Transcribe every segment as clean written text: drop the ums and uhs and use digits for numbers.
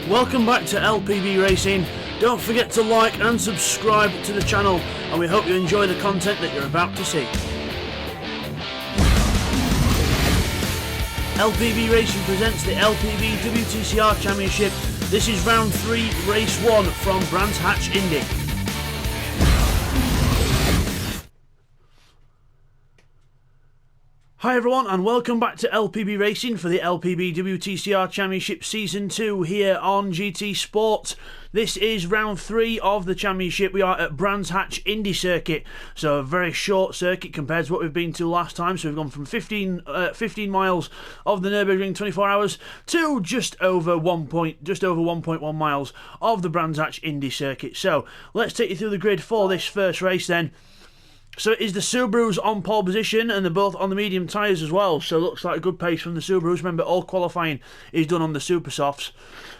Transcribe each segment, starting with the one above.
Welcome back to LPB Racing. Don't forget to like and subscribe to the channel, and we hope you enjoy the content that you're about to see. LPB Racing presents the LPB WTCR Championship. This is round 3, race 1 from Brands Hatch, Indy. Hi everyone, and welcome back to LPB Racing for the LPB WTCR Championship Season 2 here on GTSPORT. This is round 3 of the championship. We are at Brands Hatch Indy circuit, so a very short circuit compared to what we've been to last time. So we've gone from 15 miles of the Nürburgring 24 hours to just over 1.1 miles of the Brands Hatch Indy circuit. So let's take you through the grid for this first race then. So it is the Subarus on pole position, and they're both on the medium tyres as well. So it looks like a good pace from the Subarus. Remember, all qualifying is done on the Super Softs.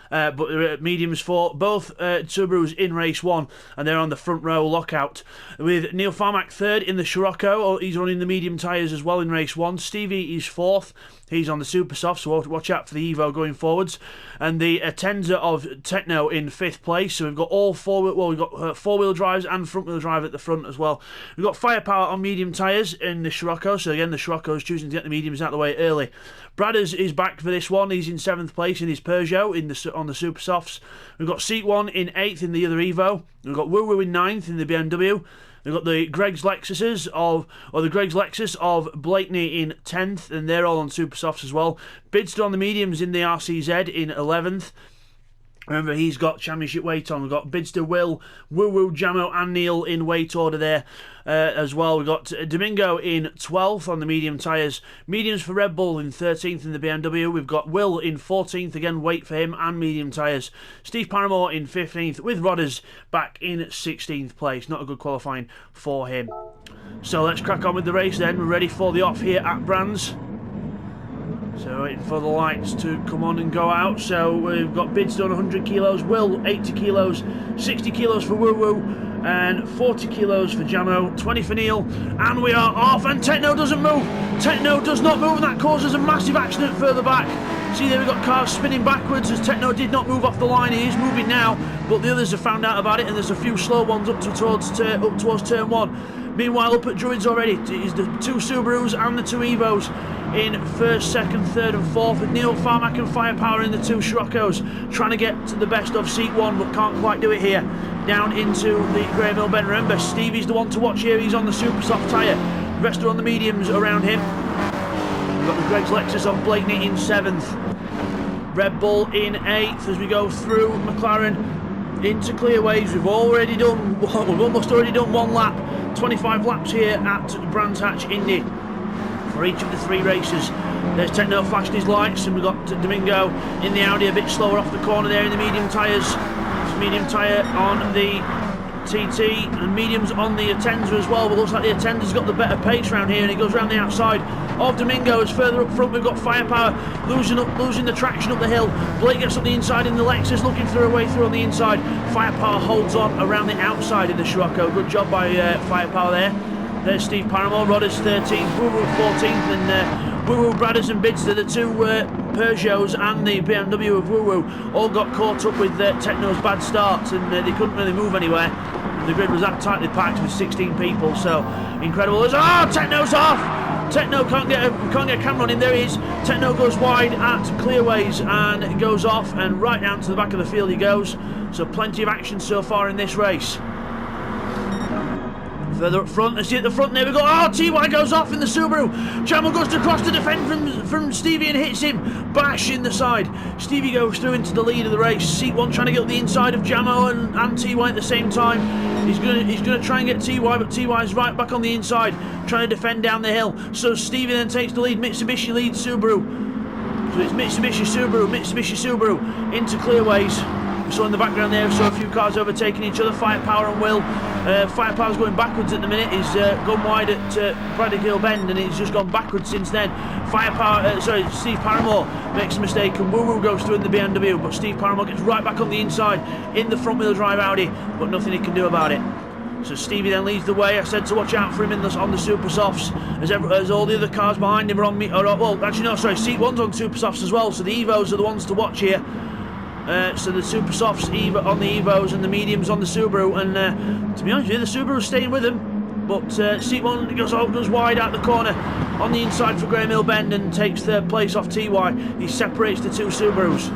But they're at mediums for both Subarus in race 1, and they're on the front row lockout. With Neil Farmack third in the Scirocco, he's running the medium tyres as well in race 1. Stevie is fourth. He's on the Super Soft, so watch out for the Evo going forwards. And the Tenza of Techno in 5th place. So we've got all we've got four-wheel drives and front-wheel drive at the front as well. We've got Firepower on medium tyres in the Scirocco. So again, the Scirocco is choosing to get the mediums out of the way early. Bradders is back for this one. He's in 7th place in his Peugeot on the Super Softs. We've got Seat 1 in 8th in the other Evo. We've got Woo Woo in 9th in the BMW. We've got the Greg's Lexus of Blakeney in 10th, and they're all on Super Softs as well. Bidster on the mediums in the RCZ in 11th. Remember, he's got championship weight on. We've got Bidster, Will, Woo Woo, Jamo and Neil in weight order there as well. We've got Domingo in 12th on the medium tyres. Mediums for Red Bull in 13th in the BMW. We've got Will in 14th, again weight for him and medium tyres. Steve Paramore in 15th with Rodders back in 16th place. Not a good qualifying for him. So let's crack on with the race then. We're ready for the off here at Brands. So waiting for the lights to come on and go out. So we've got Bidster on 100 kilos, Will 80 kilos, 60 kilos for Woo Woo, and 40 kilos for Jamo, 20 for Neil, and we are off, and Techno doesn't move. Techno does not move, and that causes a massive accident further back. See there, we've got cars spinning backwards as Techno did not move off the line. He is moving now, but the others have found out about it, and there's a few slow ones up towards turn 1. Meanwhile, up at Druids already, it is the 2 Subarus and the 2 Evos in 1st, 2nd, 3rd and 4th, with Neil Farmack and Firepower in the 2 Scirocco's, trying to get to the best of Seat 1, but can't quite do it here. Down into the Grey Mill Bend. Remember, Stevie's the one to watch here. He's on the Super Soft tyre. The rest are on the mediums around him. We've got the Greg's Lexus on Blakeney in 7th. Red Bull in 8th as we go through McLaren into Clearways. We've almost already done 1 lap. 25 laps here at Brands Hatch Indy for each of the 3 races. There's Techno flashing his lights, and we've got Domingo in the Audi a bit slower off the corner there in the medium tyres. Medium tyre on the TT and mediums on the Atenza as well, but looks like the Atenza's got the better pace around here, and it goes around the outside of Domingo. As further up front we've got Firepower losing the traction up the hill. Blake gets on the inside in the Lexus, looking for a way through on the inside. Firepower holds on around the outside in the Scirocco. Good job by Firepower there. There's Steve Paramore, Rodders 13th, Woo Woo 14th, and Woo Woo, Bradders and Bidster, the 2 Peugeots and the BMW of Woo Woo, all got caught up with Techno's bad starts, and they couldn't really move anywhere. The grid was that tightly packed with 16 people, so incredible. Techno's off! Techno can't get a camera on him. There he is. Techno goes wide at Clearways and goes off, and right down to the back of the field he goes. So plenty of action so far in this race. Further up front, let's see at the front there we go. TY goes off in the Subaru. Jamo goes to cross to defend from Stevie and hits him. Bash in the side. Stevie goes through into the lead of the race. Seat 1 trying to get up the inside of Jamo and TY at the same time. He's gonna try and get TY, but TY's right back on the inside, trying to defend down the hill. So Stevie then takes the lead. Mitsubishi leads Subaru. So it's Mitsubishi Subaru into Clearways. We saw in the background there, we saw a few cars overtaking each other. Firepower and Will. Firepower's going backwards at the minute. He's gone wide at Braddock Hill Bend, and he's just gone backwards since then. Steve Paramore makes a mistake, and Woo Woo goes through in the BMW, but Steve Paramore gets right back on the inside in the front wheel drive Audi, but nothing he can do about it. So Stevie then leads the way. I said to watch out for him on the Super Softs, as all the other cars behind him are on me. Seat 1's on Super Softs as well, so the Evos are the ones to watch here. So the Super Softs on the Evos and the mediums on the Subaru, and to be honest with you, the Subaru's staying with them. But Seat 1 goes wide out the corner on the inside for Graham Hill Bend and takes third place off TY. He separates the two Subarus.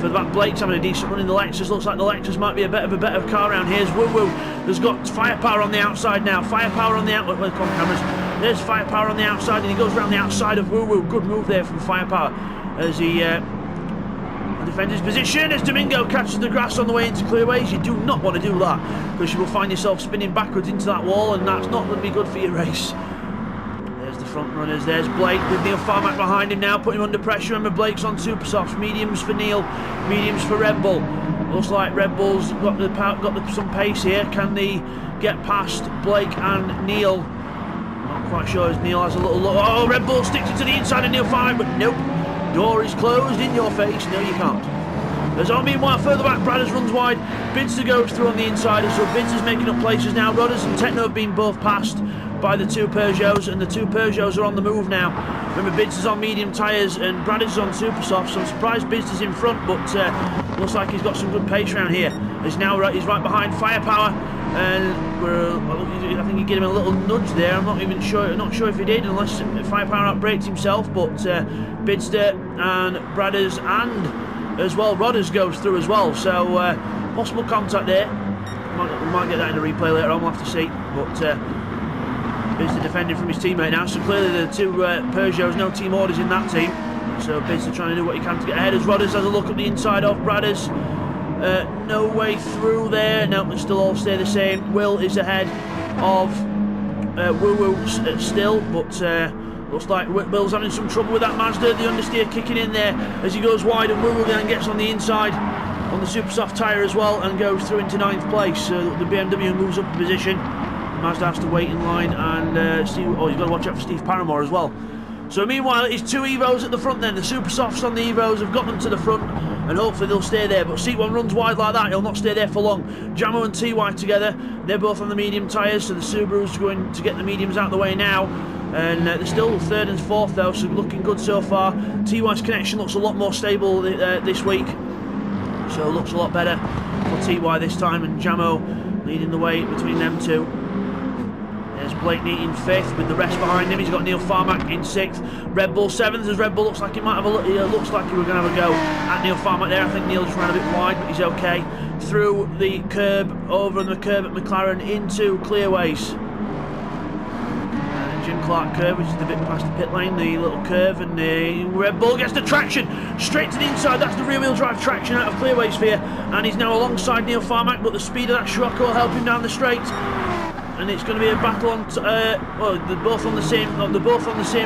For the back, Blake's having a decent run in the Lexus. Looks like the Lexus might be a better car around here. Here's Woo Woo. There's got firepower on the outside now. Firepower on the outlet. Well, come on, cameras. There's firepower on the outside, and he goes around the outside of Woo Woo. Good move there from firepower as he defends his position. As Domingo catches the grass on the way into clearways. You do not want to do that, because you will find yourself spinning backwards into that wall, and that's not going to be good for your race. There's the front runners. There's Blake with Neil Farmack behind him now, putting him under pressure. Remember, Blake's on Super Softs. Mediums for Neil, mediums for Red Bull. Looks like Red Bull's got some pace here. Can they get past Blake and Neil? Not quite sure as Neil has a little look. Oh, Red Bull sticks it to the inside of Neil Farmack, but nope. Door is closed in your face. No, you can't. As meanwhile, further back, Bradders runs wide. Bidster goes through on the inside, so Bidster's making up places now. Rodders and Techno have been both passed by the two Peugeots, and the two Peugeots are on the move now. Remember, Bidster's on medium tyres and Bradders is on Super Soft, so I'm surprised Bidster's in front, but looks like he's got some good pace around here. He's right behind Firepower, and I think he gave him a little nudge there. I'm not sure if he did, unless Firepower outbraked himself. But Bidster and Bradders and as well Rodders goes through as well. So possible contact there. We might get that in a replay later on. We'll have to see. But Bidster defending from his teammate now. So clearly the two Peugeots, no team orders in that team. So Bidster trying to do what he can to get ahead as Rodders has a look at the inside of Bradders. No way through there. No, they still all stay the same. Will is ahead of Woo Woo still, but looks like Will's having some trouble with that Mazda. The understeer kicking in there as he goes wide, and Woo Woo then gets on the inside on the Super Soft tyre as well and goes through into 9th place. The BMW moves up a position. Mazda has to wait in line and see. Oh, he's got to watch out for Steve Paramore as well. So meanwhile, it's two Evos at the front then. The Super Softs on the Evos have got them to the front, and hopefully they'll stay there. But Seat 1 runs wide like that, he'll not stay there for long. Jamo and TY together, they're both on the medium tyres, so the Subaru's going to get the mediums out of the way now. And they're still 3rd and 4th though, so looking good so far. TY's connection looks a lot more stable this week, so it looks a lot better for TY this time, and Jamo leading the way between them two. There's Blakeney in 5th with the rest behind him. He's got Neil Farmack in 6th. Red Bull 7th, as Red Bull looks like he might have a look. Looks like he was going to have a go at Neil Farmack there. I think Neil just ran a bit wide, but he's okay. Through the curb, over the curb at McLaren into Clearways. Jim Clark curve, which is the bit past the pit lane, the little curve, and the Red Bull gets the traction straight to the inside. That's the rear wheel drive traction out of Clearways here, and he's now alongside Neil Farmack, but the speed of that Scirocco will help him down the straight. And it's going to be a battle on. Well, they're both on the same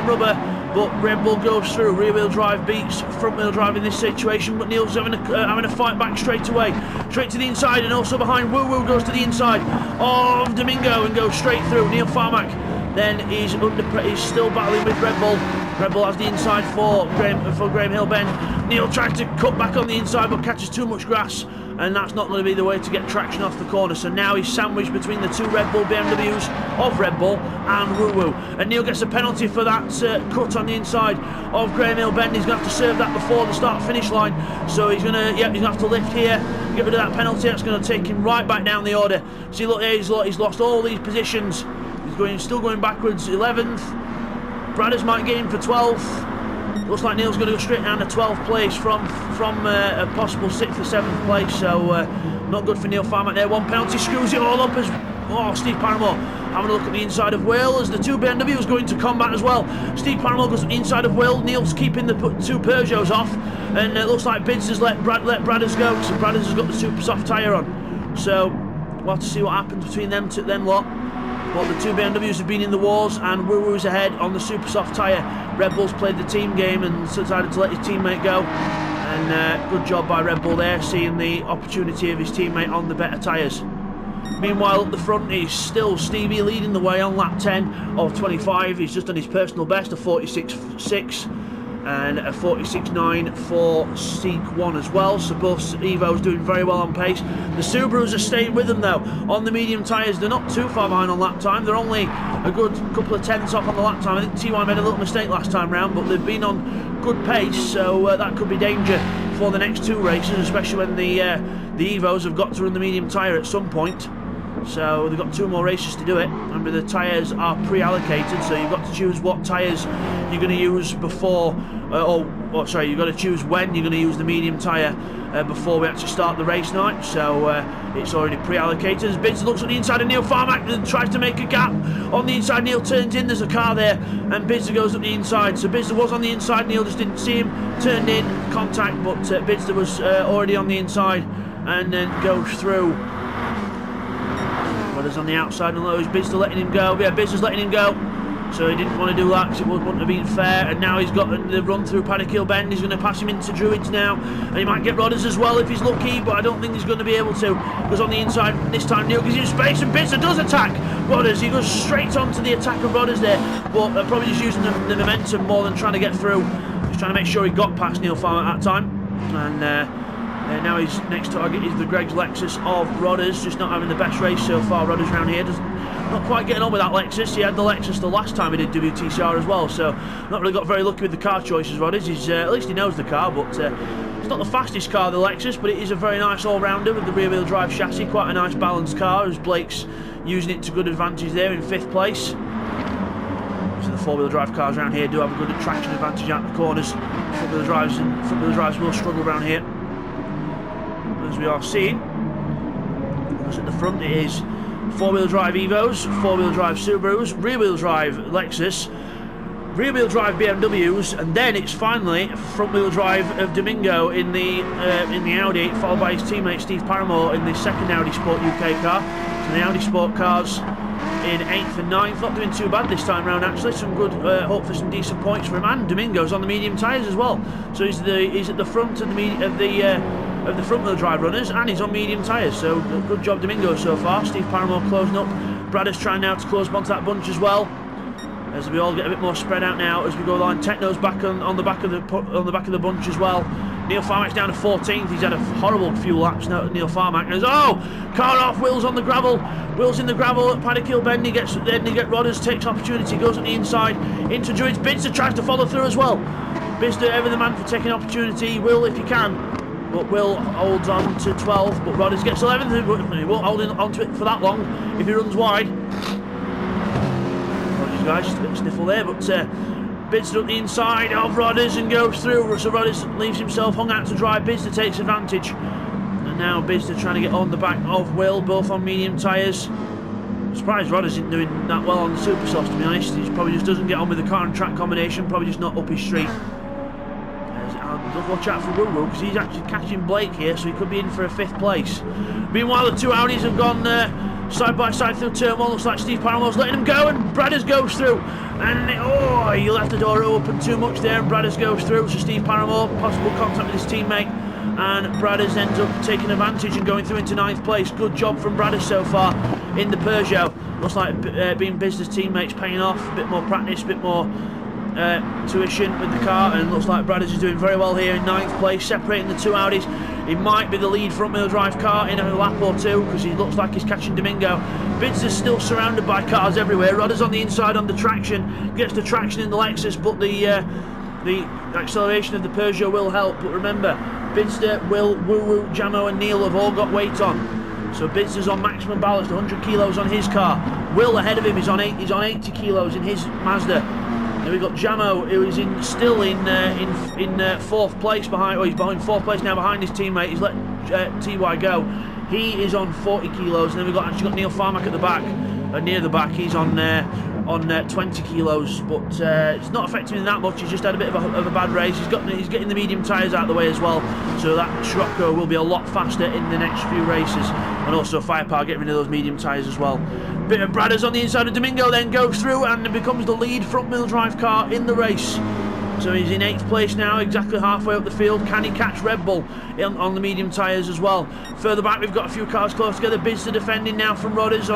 rubber, but Red Bull goes through. Rear wheel drive beats front wheel drive in this situation, but Neil's having a fight back straight away, straight to the inside, and also behind. Woo Woo goes to the inside of Domingo and goes straight through. Neil Farmack then he's still battling with Red Bull. Red Bull has the inside for Graham Hill Bend. Neil tries to cut back on the inside, but catches too much grass, and that's not going to be the way to get traction off the corner. So now he's sandwiched between the two Red Bull BMWs of Red Bull and Woo Woo, and Neil gets a penalty for that cut on the inside of Graham Hill Bend. He's going to have to serve that before the start-finish line, so he's going to have to lift here, get rid of that penalty. That's going to take him right back down the order. See, look here, he's lost all these positions. He's still going backwards. 11th. Bradders might get him for 12th. Looks like Neil's going to go straight down to 12th place from a possible 6th or 7th place. So not good for Neil Farmack there. One penalty screws it all up as Steve Paramore having a look at the inside of Will as the two BMWs going to combat as well. Steve Paramore goes to the inside of Will. Neil's keeping the two Peugeots off, and it looks like Bidster's let Bradders go, so Bradders has got the Super Soft tyre on. So we'll have to see what happens between them lot. But the two BMWs have been in the wars, and Woo Woo's ahead on the Super Soft tyre. Red Bull's played the team game and decided to let his teammate go. And good job by Red Bull there, seeing the opportunity of his teammate on the better tyres. Meanwhile, up the front is still Stevie leading the way on lap 10 of 25. He's just done his personal best of 46.6 and a 46.9 for Seek 1 as well. So both Evo's doing very well on pace. The Subarus are staying with them though on the medium tyres. They're not too far behind on lap time. They're only a good couple of tenths off on the lap time. I think TY made a little mistake last time round, but they've been on good pace, so that could be danger before the next 2 races, especially when the Evos have got to run the medium tyre at some point. So they've got 2 more races to do it. Remember, the tyres are pre-allocated, so you've got to choose what tyres you're going to use before, you've got to choose when you're going to use the medium tyre before we actually start the race night. So it's already pre-allocated. As Bidster looks on the inside of Neil Farmack and tries to make a gap on the inside. Neil turns in, there's a car there, and Bidster goes up the inside. So Bidster was on the inside, Neil just didn't see him, turned in, contact, but Bidster was already on the inside and then goes through. Rodders on the outside, although is Bidster letting him go? Yeah, Bidster's letting him go. So he didn't want to do that because it wouldn't have been fair. And now he's got the run through Paddock Hill Bend. He's going to pass him into Druids now. And he might get Rodders as well if he's lucky, but I don't think he's going to be able to. Because on the inside, this time Neil gives him space and Bidster does attack Rodders. He goes straight onto the attack of Rodders there, but probably just using the momentum more than trying to get through. Just trying to make sure he got past Neil Farmer at that time. And now his next target is the Greg's Lexus of Rodders, just not having the best race so far. Rodders round here not quite getting on with that Lexus. He had the Lexus the last time he did WTCR as well, so not really got very lucky with the car choices. Rodders, at least he knows the car, but it's not the fastest car, the Lexus, but it is a very nice all-rounder with the rear-wheel drive chassis. Quite a nice balanced car, as Blake's using it to good advantage there in 5th place. So the 4-wheel drive cars around here do have a good traction advantage out the corners. Front-wheel drives will struggle around here, as we are seeing. Because at the front it is 4-wheel drive Evos, 4-wheel drive Subarus, rear-wheel drive Lexus, rear-wheel drive BMWs, and then it's finally front-wheel drive of Domingo in the Audi, followed by his teammate Steve Paramore in the 2nd Audi Sport UK car. So the Audi Sport cars in 8th and 9th, not doing too bad this time round actually. Some good hope for some decent points for him, and Domingo's on the medium tyres as well. So he's at the front of the front-wheel drive runners, and he's on medium tyres, so good job Domingo so far. Steve Paramore closing up. Bradders trying now to close onto that bunch as well, as we all get a bit more spread out now as we go along. Techno's back on the back of the bunch as well. Neil Farmack's down to 14th. He's had a horrible few laps now. Neil Farmack goes, car off. Will's on the gravel. Will's in the gravel at Paddock Hill Bend. He gets Rodders, takes opportunity, goes on the inside into Druids. Bidster tries to follow through as well. Bidster ever the man for taking opportunity. Will if he can. But Will holds on to 12, but Rodders gets 11th. He won't hold on to it for that long if he runs wide. Apologies guys, just a bit of sniffle there, but Bidster up the inside of Rodders and goes through. So Rodders leaves himself hung out to dry. Bidster takes advantage. And now Bidster trying to get on the back of Will, both on medium tyres. I'm surprised Rodders isn't doing that well on the super softs, to be honest. He probably just doesn't get on with the car and track combination, probably just not up his street. Watch out for Woo-Woo, because he's actually catching Blake here, so he could be in for a 5th place. Meanwhile, the 2 Audis have gone side by side through turn 1. Looks like Steve Paramore's letting him go, and Bradders goes through. And he left the door open too much there, and Bradders goes through. So Steve Paramore, possible contact with his teammate, and Bradders ends up taking advantage and going through into 9th place. Good job from Bradders so far in the Peugeot. Looks like being business teammates paying off. A bit more practice, a bit more tuition with the car, and looks like Bradders is doing very well here in 9th place, separating the 2 Audis. He might be the lead front-wheel drive car in a lap or 2, because he looks like he's catching Domingo. Bidster's still surrounded by cars everywhere. Rodders on the inside on the traction, gets the traction in the Lexus, but the acceleration of the Peugeot will help. But remember, Bidster, Will, Woo-Woo, Jamo and Neil have all got weight on. So Bidster's on maximum ballast, 100 kilos on his car. Will ahead of him is on 80 kilos in his Mazda. Then we've got Jamo, who is still in 4th place behind. He's behind 4th place now behind his teammate. He's let TY go. He is on 40 kilos. And then we've actually got Neil Farmack at the back, near the back. He's on 20 kilos, but it's not affecting him that much. He's just had a bit of a bad race. He's getting the medium tyres out of the way as well, so that Scirocco will be a lot faster in the next few races. And also Firepower getting rid of those medium tyres as well. Bit of Bradders on the inside of Domingo, then goes through and becomes the lead front-wheel drive car in the race. So he's in 8th place now, exactly halfway up the field. Can he catch Red Bull on the medium tyres as well? Further back, we've got a few cars close together. Bidster defending now from Rodders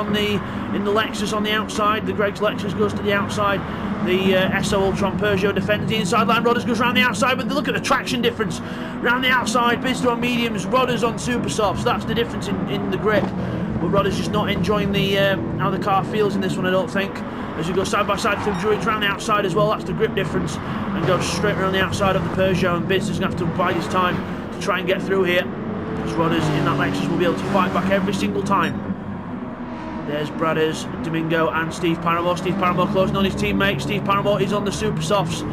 in the Lexus on the outside. The Greg's Lexus goes to the outside. The SO Ultron Peugeot defends the inside line. Rodders goes round the outside, but look at the traction difference. Round the outside, Bidster on mediums, Rodders on super softs. That's the difference in the grip. But Rodders just not enjoying how the car feels in this one, I don't think. As we go side by side through Druids round the outside as well, that's the grip difference, and goes straight around the outside of the Peugeot, and Bidster's going to have to bide his time to to try and get through here. Because Rodders in that Lexus will be able to fight back every single time. There's Bradders, Domingo and Steve Paramore. Steve Paramore closing on his teammate. Steve Paramore is on the Super Softs.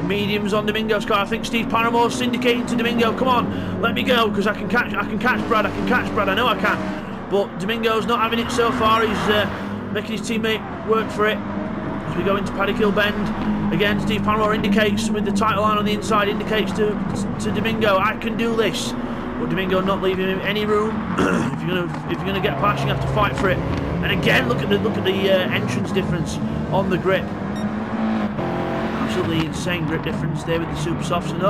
Mediums on Domingo's car. I think Steve Paramore's syndicating to Domingo. Come on, let me go, because I can catch Brad. I know I can. But Domingo's not having it so far. He's making his teammate work for it. As we go into Paddock Bend, again Steve Paramore indicates with the title line on the inside, indicates to Domingo, I can do this. But Domingo not leaving him any room. if you're gonna get past, you have to fight for it. And again, look at the entrance difference on the grip. Absolutely insane grip difference there with the Super Softs. And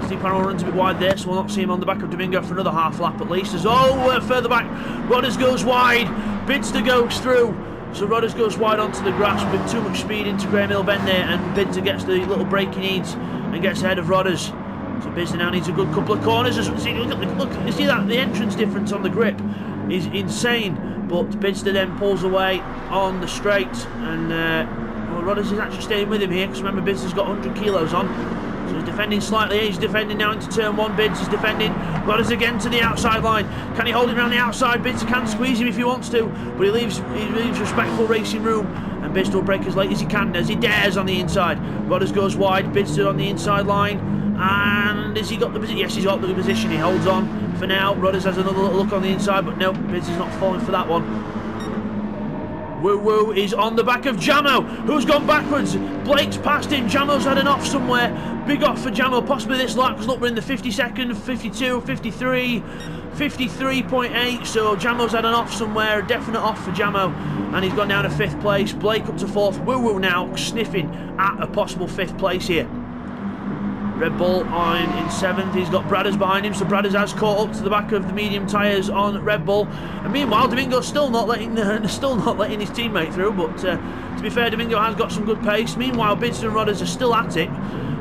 Steve Paramore runs a bit wide there, so we'll not see him on the back of Domingo for another half lap at least. As further back, Rodders goes wide, Bidster goes through. So Rodders goes wide onto the grass with too much speed into Graham Hill Bend there, and Bidster gets the little break he needs and gets ahead of Rodders. So Bidster now needs a good couple of corners. Look, you see that? The entrance difference on the grip is insane. But Bidster then pulls away on the straight, and Rodders is actually staying with him here, because remember Bidster's got 100 kilos on. So he's defending slightly. He's defending now into turn 1. Bidster's defending. Rodders again to the outside line. Can he hold him around the outside? Bidster can squeeze him if he wants to, but he leaves respectful racing room. And Bidster will break as late as he can, as he dares on the inside. Rodders goes wide. Bidster on the inside line. And has he got the position? Yes, he's got the position. He holds on for now. Rodders has another little look on the inside, but no, Bidster's not falling for that one. Woo Woo is on the back of Jamo, who's gone backwards. Blake's passed him. Jamo's had an off somewhere. Big off for Jamo, possibly this lap, because look, we're in the 52nd, 52, 53, 53.8. So Jamo's had an off somewhere, a definite off for Jamo, and he's gone down to 5th place. Blake up to 4th. Woo Woo now sniffing at a possible 5th place here. Red Bull on in 7th. He's got Bradders behind him, so Bradders has caught up to the back of the medium tyres on Red Bull. And meanwhile, Domingo's still not letting his teammate through. But to be fair, Domingo has got some good pace. Meanwhile, Bidster and Rodders are still at it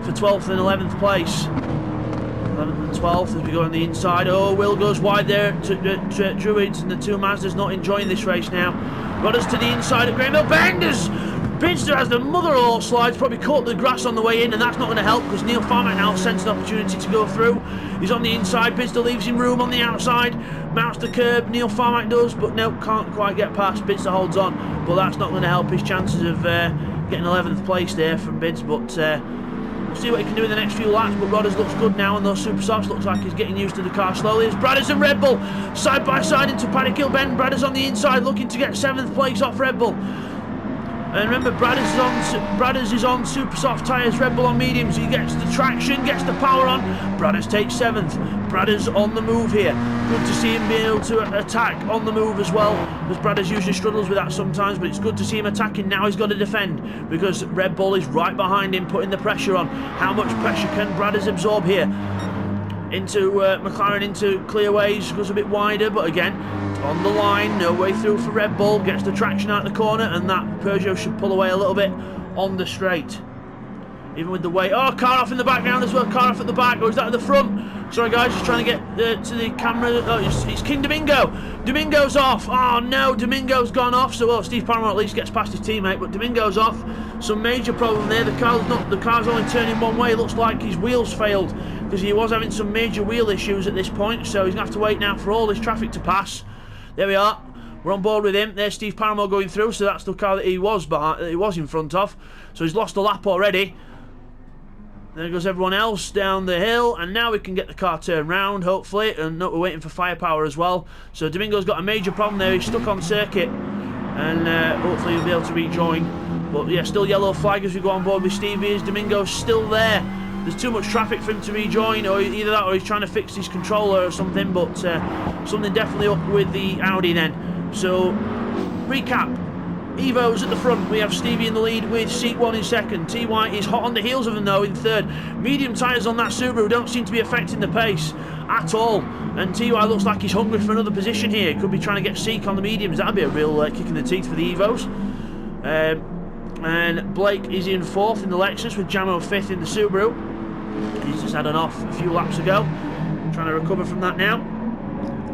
for 12th and 11th place. 11th and 12th as we go on the inside. Will goes wide there to Druids, and the two Mazdas not enjoying this race now. Rodders to the inside at Graham Hill Benders. Bidster has the mother of all slides, probably caught the grass on the way in, and that's not going to help because Neil Farmack now sensed an opportunity to go through. He's on the inside, Bidster leaves him room on the outside, mounts the curb, Neil Farmack does, but no, can't quite get past. Bidster holds on, but that's not going to help his chances of getting 11th place there from Bids, but we'll see what he can do in the next few laps. But Rodders looks good now, and those Super Softs looks like he's getting used to the car slowly. It's Bradders and Red Bull side by side into Paddock Hill Bend. Bradders on the inside looking to get 7th place off Red Bull. And remember, Bradders is on Super Soft tyres, Red Bull on mediums. He gets the traction, gets the power on. Bradders takes 7th. Bradders on the move here. Good to see him being able to attack on the move as well, because Bradders usually struggles with that sometimes, but it's good to see him attacking. Now he's got to defend, because Red Bull is right behind him, putting the pressure on. How much pressure can Bradders absorb here? Into McLaren, into clearways, goes a bit wider, but again, on the line, no way through for Red Bull, gets the traction out of the corner, and that Peugeot should pull away a little bit on the straight. Even with the weight, car off in the background as well, car off at the back, or is that at the front? Sorry guys, just trying to get to the camera. It's King Domingo. Domingo's off. Oh no, Domingo's gone off. So Steve Paramore at least gets past his teammate, but Domingo's off. Some major problem there. The car's only turning one way. It looks like his wheels failed, because he was having some major wheel issues at this point. So he's going to have to wait now for all this traffic to pass. There we are. We're on board with him. There's Steve Paramore going through. So that's the car that he was behind, that he was in front of. So he's lost a lap already. There goes everyone else down the hill, and now we can get the car turned round, hopefully. And no, we're waiting for firepower as well. So Domingo's got a major problem there. He's stuck on circuit, and hopefully he'll be able to rejoin. But yeah, still yellow flag as we go on board with Stevie. Domingo's still there. There's too much traffic for him to rejoin, or either that or he's trying to fix his controller or something. But something definitely up with the Audi then. So recap. Evo's at the front. We have Stevie in the lead with seat 1 in second. TY is hot on the heels of him though in third. Medium tyres on that Subaru don't seem to be affecting the pace at all. And TY looks like he's hungry for another position here. Could be trying to get Seek on the mediums. That'd be a real kick in the teeth for the Evos. And Blake is in 4th in the Lexus with Jamo 5th in the Subaru. He's just had an off a few laps ago. Trying to recover from that now.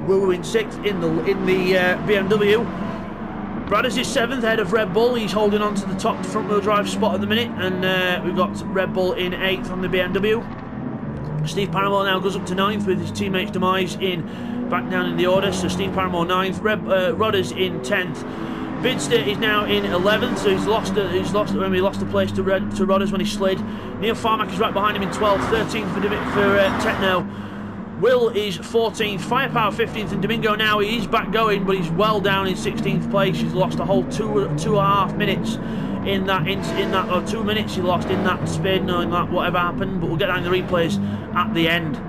Woo in 6th in the BMW. Bradders is 7th ahead of Red Bull. He's holding on to the top front wheel drive spot at the minute, and we've got Red Bull in 8th on the BMW. Steve Paramore now goes up to 9th with his teammate's demise back down in the order. So Steve Paramore 9th, Rodders in 10th. Bidster is now in 11th, so he lost a place to Rodders when he slid. Neil Farmack is right behind him in 12th, 13th for Techno. Will is 14th, Firepower 15th, and Domingo now he's back going, but he's well down in 16th place. He's lost a whole 2.5 minutes in that, or 2 minutes he lost in that spin, or in that whatever happened. But we'll get that in the replays at the end.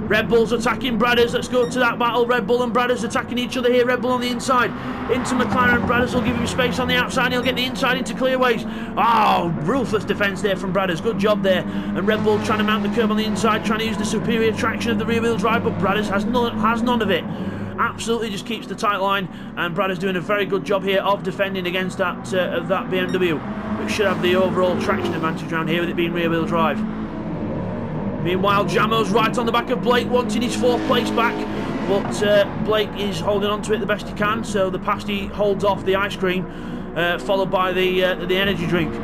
Red Bull's attacking Bradders. Let's go to that battle. Red Bull and Bradders attacking each other here. Red Bull on the inside into McLaren. Bradders will give him space on the outside. He'll get the inside into Clearways. Oh, ruthless defence there from Bradders. Good job there. And Red Bull trying to mount the curb on the inside, trying to use the superior traction of the rear wheel drive, but Bradders has none of it. Absolutely just keeps the tight line, and Bradders doing a very good job here of defending against that BMW, which should have the overall traction advantage around here with it being rear wheel drive. Meanwhile, Jamo's right on the back of Blake, wanting his 4th place back, but Blake is holding on to it the best he can, so the pasty holds off the ice cream, followed by the energy drink.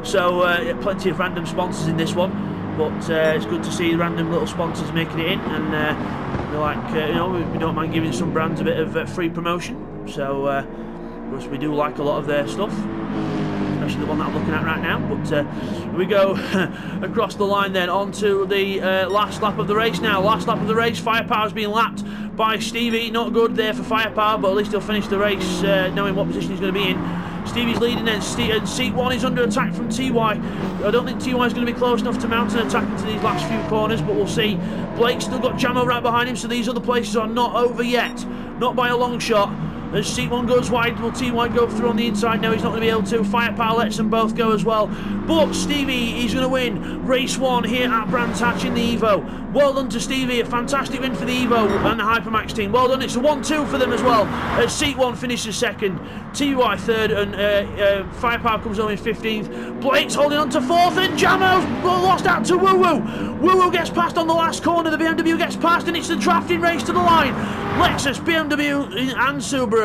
So plenty of random sponsors in this one, but it's good to see random little sponsors making it in, and we're like, we don't mind giving some brands a bit of free promotion, so because we do like a lot of their stuff. Especially the one that I'm looking at right now. But we go across the line then onto the last lap of the race now. Last lap of the race, Firepower's being lapped by Stevie. Not good there for Firepower, but at least he'll finish the race knowing what position he's going to be in. Stevie's leading then, and Seat 1 is under attack from TY. I don't think TY is going to be close enough to mount an attack into these last few corners, but we'll see. Blake's still got Jamo right behind him, so these other places are not over yet. Not by a long shot. As Seat 1 goes wide, will TY go through on the inside? No, he's not going to be able to. Firepower lets them both go as well. But Stevie, he's going to win race 1 here at Brands Hatch in the Evo. Well done to Stevie, a fantastic win for the Evo and the Hypermax team. Well done, it's a 1-2 for them as well. As Seat 1 finishes 2nd, TY 3rd, and Firepower comes home in 15th. Blake's holding on to 4th, and Jamo's lost out to Woo Woo. Woo Woo gets past on the last corner, the BMW gets past, and it's the drafting race to the line. Lexus, BMW and Subaru.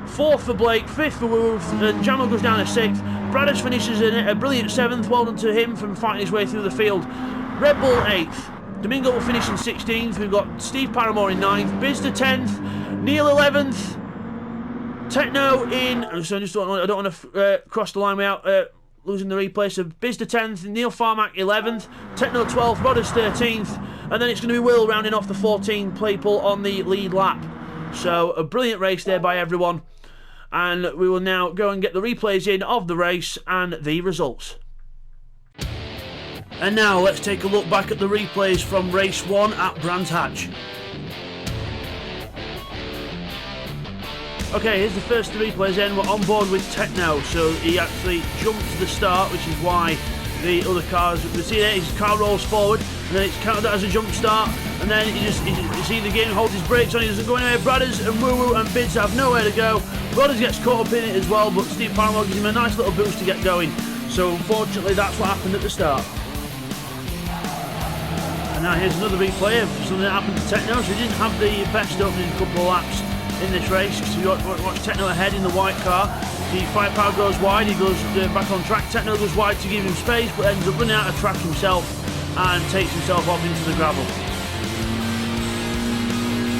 4th for Blake, 5th for Woo Woo, and Jamo goes down to 6th. Bradders finishes in a brilliant 7th, well done to him from fighting his way through the field. Red Bull 8th. Domingo will finish in 16th. We've got Steve Paramore in 9th, Bidster 10th, Neil 11th, Techno in, so I don't want to cross the line without losing the replay, so Bidster 10th, Neil Farmack 11th, Techno 12th, Rodders 13th, and then it's going to be Will rounding off the 14 people on the lead lap. So a brilliant race there by everyone, and we will now go and get the replays in of the race and the results. And now let's take a look back at the replays from race 1 at Brands Hatch. Okay, here's the first 3 replays in. We're on board with Techno, so he actually jumped to the start, which is why the other cars, we see there his car rolls forward, and then it's counted as a jump start, and then you see the game holds his brakes on, he doesn't go anywhere. Bradders and Woo Woo and Bids have nowhere to go. Rodders gets caught up in it as well, but Steve Paramore gives him a nice little boost to get going. So unfortunately that's what happened at the start. And now here's another replay of something that happened to Techno. So he didn't have the best opening couple of laps in this race, because you watch Techno ahead in the white car. The Firepower goes wide, he goes back on track. Techno goes wide to give him space, but ends up running out of track himself and takes himself off into the gravel.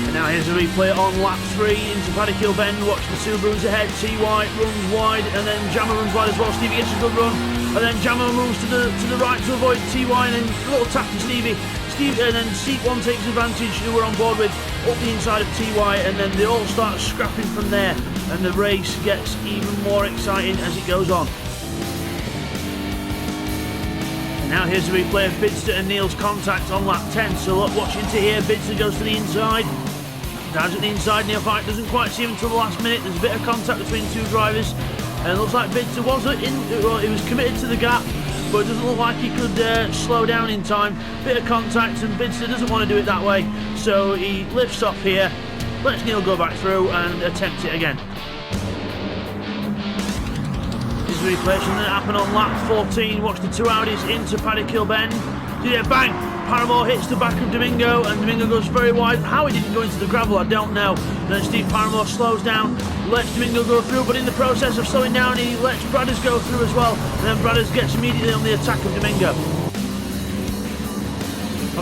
And now here's a replay on lap 3 into Paddock Bend. Watch the Subarus ahead. TY runs wide, and then Jamo runs wide as well. Stevie gets a good run, and then Jamo moves to the right to avoid TY, and then a little tap to Stevie. And then Seat 1 takes advantage, who we're on board with, up the inside of TY, and then they all start scrapping from there, and the race gets even more exciting as it goes on. And now here's a replay of Bidster and Neil's contact on lap 10. So look, watch into here, Bidster goes to the inside, dives at the inside, Neil Farmack doesn't quite see him until the last minute. There's a bit of contact between the two drivers, and it looks like Bidster he was committed to the gap, but it doesn't look like he could slow down in time. Bit of contact, and Bidster doesn't want to do it that way, so he lifts off here, lets Neil go back through and attempts it again. Here's the replay that happened on lap 14. Watch the two Audis into Paddock Bend. Yeah, bang! Paramore hits the back of Domingo, and Domingo goes very wide. How he didn't go into the gravel, I don't know. Then Steve Paramore slows down, lets Domingo go through, but in the process of slowing down, he lets Bradders go through as well, and then Bradders gets immediately on the attack of Domingo.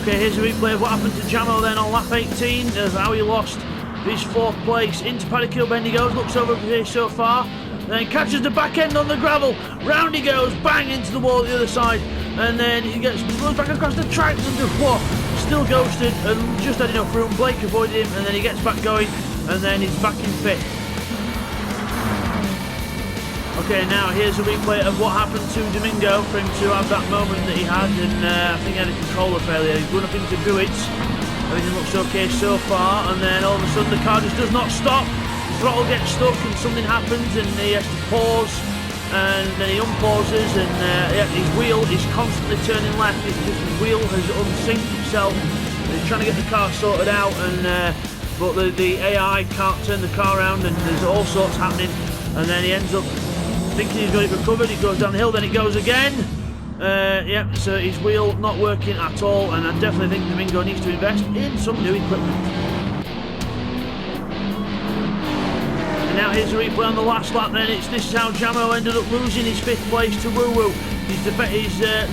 Okay, here's a replay of what happened to Jamo then on lap 18, of how he lost his 4th place. Into Paddock Hill bend he goes, looks over here so far, then catches the back end on the gravel, round he goes, bang into the wall at the other side, and then he goes back across the track and what? Still ghosted and just had enough room. Blake avoided him and then he gets back going and then he's back in 5th. Okay, now here's a replay of what happened to Domingo for him to have that moment that he had, and I think he had a controller failure. He's going up into Buitt's. Everything looks okay so far, and then all of a sudden the car just does not stop. The throttle gets stuck and something happens and he has to pause, and then he unpauses, and his wheel is constantly turning left. It's just his wheel has unsynced itself. He's trying to get the car sorted out, and but the AI can't turn the car around, and there's all sorts happening, and then he ends up thinking he's got it recovered. He goes down the hill, then it goes again. So his wheel not working at all, and I definitely think Domingo needs to invest in some new equipment. And now here's a replay on the last lap then. This is how Jamo ended up losing his 5th place to Woo Woo. He's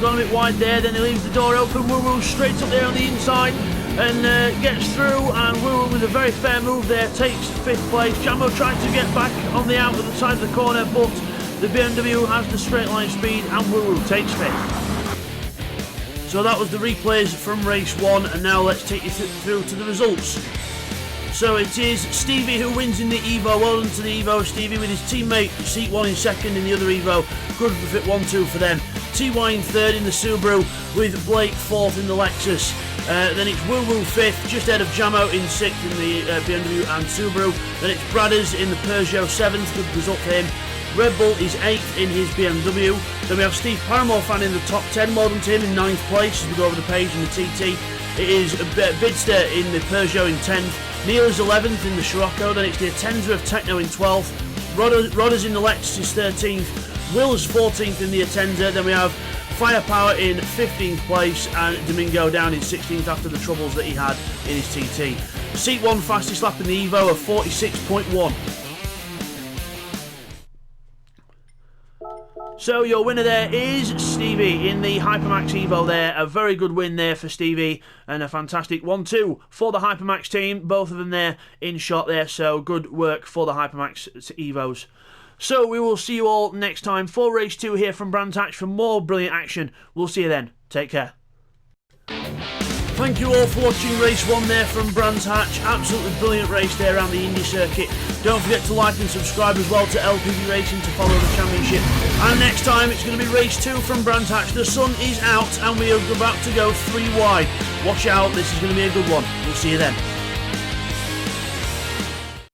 gone a bit wide there, then he leaves the door open. Woo Woo straight up there on the inside and gets through, and Woo Woo with a very fair move there takes 5th place. Jamo tried to get back on the out at the side of the corner, but the BMW has the straight line speed and Woo Woo takes 5th. So that was the replays from race 1, and now let's take you through to the results. So it is Stevie who wins in the Evo. Well done to the Evo, Stevie, with his teammate seat 1 in 2nd in the other Evo. Good for fit 1-2 for them. TY in 3rd in the Subaru, with Blake 4th in the Lexus. Then it's Woo Woo 5th, just ahead of Jamo in 6th in the BMW and Subaru. Then it's Bradders in the Peugeot 7th, good result for him. Red Bull is 8th in his BMW. Then we have Steve Paramore fan in the top 10, well done to him in 9th place as we go over the page in the TT. It is Bidster in the Peugeot in 10th. Neil is 11th in the Scirocco. Then it's the Atenza of Techno in 12th. Rodders in the Lexus is 13th. Will is 14th in the Atenza. Then we have Firepower in 15th place, and Domingo down in 16th after the troubles that he had in his TT. Seat 1 fastest lap in the Evo of 46.1. So your winner there is Stevie in the Hypermax Evo there. A very good win there for Stevie, and a fantastic 1-2 for the Hypermax team. Both of them there in shot there, so good work for the Hypermax Evos. So we will see you all next time for race 2 here from Brands Hatch for more brilliant action. We'll see you then. Take care. Thank you all for watching race 1 there from Brands Hatch. Absolutely brilliant race there around the Indy circuit. Don't forget to like and subscribe as well to LPB Racing to follow the championship. And next time it's going to be race 2 from Brands Hatch. The sun is out and we are about to go 3 wide. Watch out, this is going to be a good one. We'll see you then.